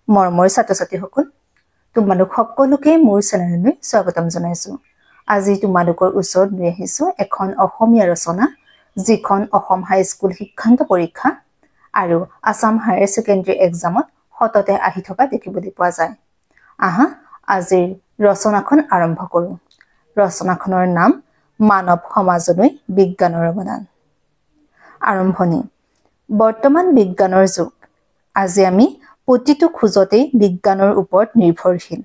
মৰমৰ ছাত্ৰ-ছাত্ৰীসকল তোমালোক সকলোকে মোৰ চেনেললৈ স্বাগতম জনাইছো। আজি তোমালোকৰ ওচৰত লৈ আহিছো এখন অসমীয়া ৰচনা যিখন অসম হাইস্কুল শিক্ষান্ত পৰীক্ষা আৰু আসাম হায়াৰ সেকেন্ডাৰী এক্সামত হততে আহি থকা দেখিবলৈ পোৱা যায়। আহা আজিৰ ৰচনাখন আৰম্ভ কৰো। ৰচনাখনৰ নাম মানৱ সমাজলৈ বিজ্ঞানৰ অৱদান। আৰম্ভণি। বৰ্তমান বিজ্ঞানৰ যুগ। আজি আমি প্ৰতিটো খোজতেই বিজ্ঞানৰ ওপৰত নিৰ্ভৰশীল।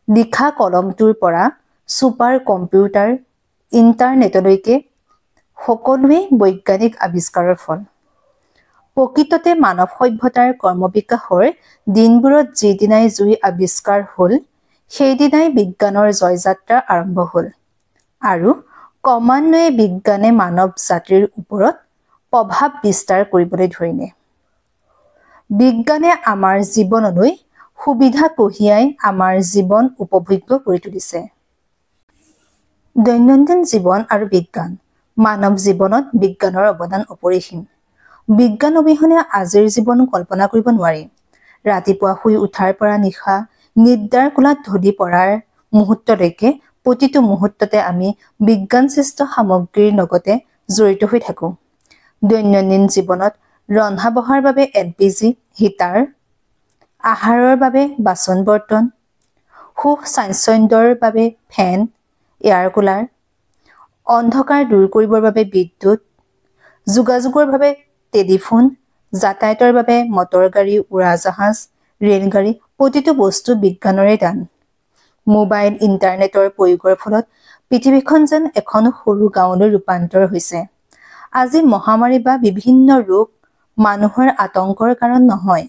লিখা কলমটোৰ পৰা সুপাৰ কম্পিউটাৰ ইণ্টাৰনেটলৈকে সকলোৱে বৈজ্ঞানিক আৱিষ্কাৰৰ ফল। প্ৰকৃততে মানৱ সভ্যতাৰ কৰ্মবিকাশৰ দিনবোৰত যিদিনাই জুই আৱিষ্কাৰ হ'ল সেইদিনাই বিজ্ঞানৰ জয়যাত্ৰা আৰম্ভ হ'ল আৰু ক্ৰমান্বয়ে বিজ্ঞানে মানৱ জাতিৰ ওপৰত প্ৰভাৱ বিস্তাৰ কৰিবলৈ ধৰিলে। বিজ্ঞানে আমাৰ জীৱনলৈ সুবিধা কঢ়িয়াই আমাৰ জীৱন উপভোগ্য কৰি তুলিছে। দৈনন্দিন জীৱন আৰু বিজ্ঞান। মানৱ জীৱনত বিজ্ঞানৰ অৱদান অপৰিসীম। বিজ্ঞান অবিহনে আজিৰ জীৱন কল্পনা কৰিব নোৱাৰি। ৰাতিপুৱা শুই উঠাৰ পৰা নিশা নিদ্ৰাৰ কোলাত ঢলি পৰাৰ মুহূৰ্তলৈকে প্ৰতিটো মুহূৰ্ততে আমি বিজ্ঞানসৃষ্ট সামগ্ৰীৰ লগতে জড়িত হৈ থাকোঁ। দৈনন্দিন জীৱনত ৰন্ধা-বঢ়াৰ বাবে LPG হিটাৰ, আহাৰৰ বাবে বাচন বৰ্তন, সুখ স্বাচ্ছন্দ্যৰ বাবে ফেন, এয়াৰ কুলাৰ, অন্ধকাৰ দূৰ কৰিবৰ বাবে বিদ্যুৎ, যোগাযোগৰ বাবে টেলিফোন, যাতায়াতৰ বাবে মটৰ গাড়ী, উৰাজাহাজ, ৰেলগাড়ী প্ৰতিটো বস্তু বিজ্ঞানৰে দান। মোবাইল ইণ্টাৰনেটৰ প্ৰয়োগৰ ফলত পৃথিৱীখন যেন এখন সৰু গাঁৱলৈ ৰূপান্তৰ হৈছে। আজি মহামাৰী বা বিভিন্ন ৰোগ মানুহৰ আতংকৰ কাৰণ নহয়।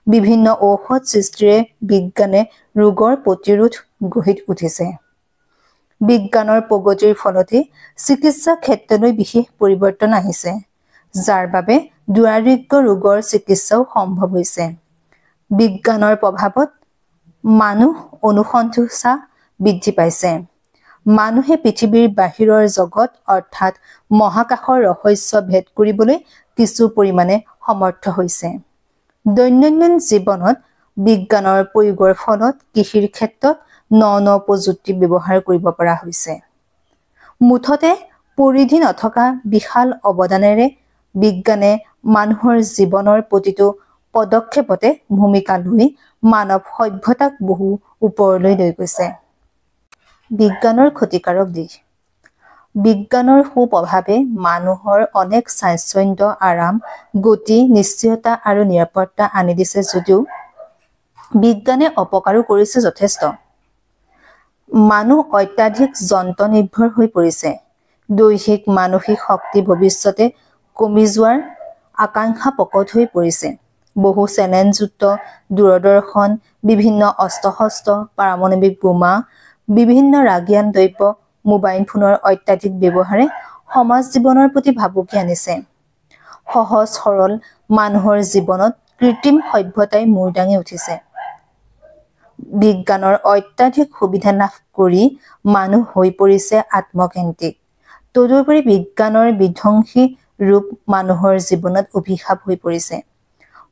বিভিন্ন ঔষধ সৃষ্টিৰে বিজ্ঞানে ৰোগৰ প্ৰতিৰোধ গঢ়ি উঠিছে। বিজ্ঞানৰ প্ৰগতিৰ ফলতে চিকিৎসা ক্ষেত্ৰলৈ বিশেষ পৰিৱৰ্তন আহিছে, যাৰ বাবে দুৰাৰোগ্য ৰোগৰ চিকিৎসাও সম্ভৱ হৈছে। বিজ্ঞানৰ প্ৰভাৱত মানুহ অনুসন্ধিৎসা বৃদ্ধি পাইছে। মানুহে পৃথিৱীৰ বাহিৰৰ জগত অৰ্থাৎ মহাকাশৰ ৰহস্য ভেদ কৰিবলৈ কিছু পৰিমাণে সমৰ্থ হৈছে। দৈনন্দিন জীৱনত বিজ্ঞানৰ প্ৰয়োগৰ ফলত কৃষিৰ ক্ষেত্ৰত ন প্ৰযুক্তি ব্যৱহাৰ কৰিব পৰা হৈছে। মুঠতে পৰিধি নথকা বিশাল অৱদানেৰে বিজ্ঞানে মানুহৰ জীৱনৰ প্ৰতিটো পদক্ষেপতে ভূমিকা লৈ মানৱ সভ্যতাক বহু ওপৰলৈ লৈ গৈছে। বিজ্ঞানৰ ক্ষতিকাৰক দিশ। বিজ্ঞানৰ সুপ্ৰভাৱে মানুহৰ অনেক স্বাচ্ছন্দ্য, আৰাম, গতি, নিশ্চয়তা আৰু নিৰাপত্তা আনি দিছে যদিও বিজ্ঞানে অপকাৰো কৰিছে যথেষ্ট। মানুহ অত্যাধিক যন্ত্ৰ নিৰ্ভৰ হৈ পৰিছে। দৈহিক মানসিক শক্তি ভৱিষ্যতে কমি যোৱাৰ আকাংক্ষা প্ৰকট হৈ পৰিছে। বহু চেনেলযুক্ত দূৰদৰ্শন, বিভিন্ন অস্ত্ৰ-শস্ত্ৰ, পাৰমাণৱিক বোমা, বিভিন্ন ৰাগিয়াল দ্ৰব্য, মোবাইল ফোনৰ অত্যাধিক ব্যৱহাৰে সমাজ জীৱনৰ প্ৰতি ভাবুকি আনিছে। সহজ সৰল মানুহৰ জীৱনত কৃত্ৰিম সভ্যতাই মূৰ দাঙি উঠিছে। বিজ্ঞানৰ অত্যাধিক সুবিধা লাভ কৰি মানুহ হৈ পৰিছে আত্মকেন্দ্ৰিক। তদুপৰি বিজ্ঞানৰ বিধ্বংসী ৰূপ মানুহৰ জীৱনত অভিশাপ হৈ পৰিছে।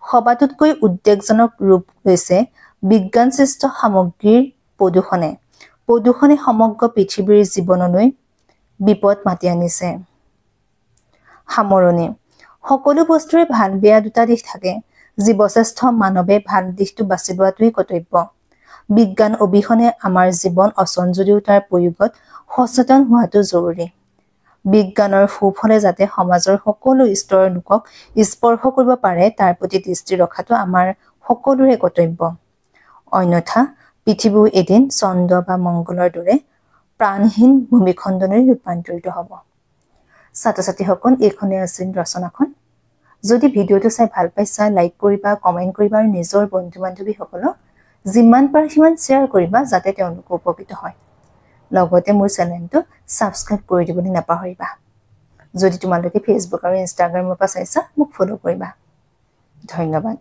সবাতোতকৈ উদ্বেগজনক ৰূপ লৈছে বিজ্ঞানসৃষ্ট সামগ্ৰীৰ প্ৰদূষণে। প্ৰদূষণে সমগ্ৰ পৃথিৱীৰ জীৱনলৈ বিপদ মাতি আনিছে। সামৰণি। সকলো বস্তুৰে ভাল বেয়া দুটা দিশ থাকে। জীৱশ্ৰেষ্ঠ মানৱে ভাল দিশটো বাছি লোৱাটোৱেই কৰ্তব্য। বিজ্ঞান অবিহনে আমাৰ জীৱন অচল যদিও তাৰ প্ৰয়োগত সচেতন হোৱাটো জৰুৰী। বিজ্ঞানৰ সুফলে যাতে সমাজৰ সকলো স্তৰৰ লোকক স্পৰ্শ কৰিব পাৰে তাৰ প্ৰতি দৃষ্টি ৰখাটো আমাৰ সকলোৰে কৰ্তব্য। অন্যথা পৃথিৱীও এদিন চন্দ্ৰ বা মংগলৰ দৰে প্ৰাণহীন ভূমিখণ্ডলৈ ৰূপান্তৰিত হ'ব। ছাত্ৰ-ছাত্ৰীসকল, এইখনেই আছিল ৰচনাখন। যদি ভিডিঅ'টো চাই ভাল পাইছা, লাইক কৰিবা, কমেণ্ট কৰিবা আৰু নিজৰ বন্ধু-বান্ধৱীসকলক যিমান পাৰে সিমান শ্বেয়াৰ কৰিবা যাতে তেওঁলোক উপকৃত হয়। লগতে মোৰ চেনেলটো ছাবস্ক্ৰাইব কৰি দিবলৈ নাপাহৰিবা। যদি তোমালোকে ফেচবুক আৰু ইনষ্টাগ্ৰামৰ পৰা চাইছা মোক ফ'ল' কৰিবা। ধন্যবাদ।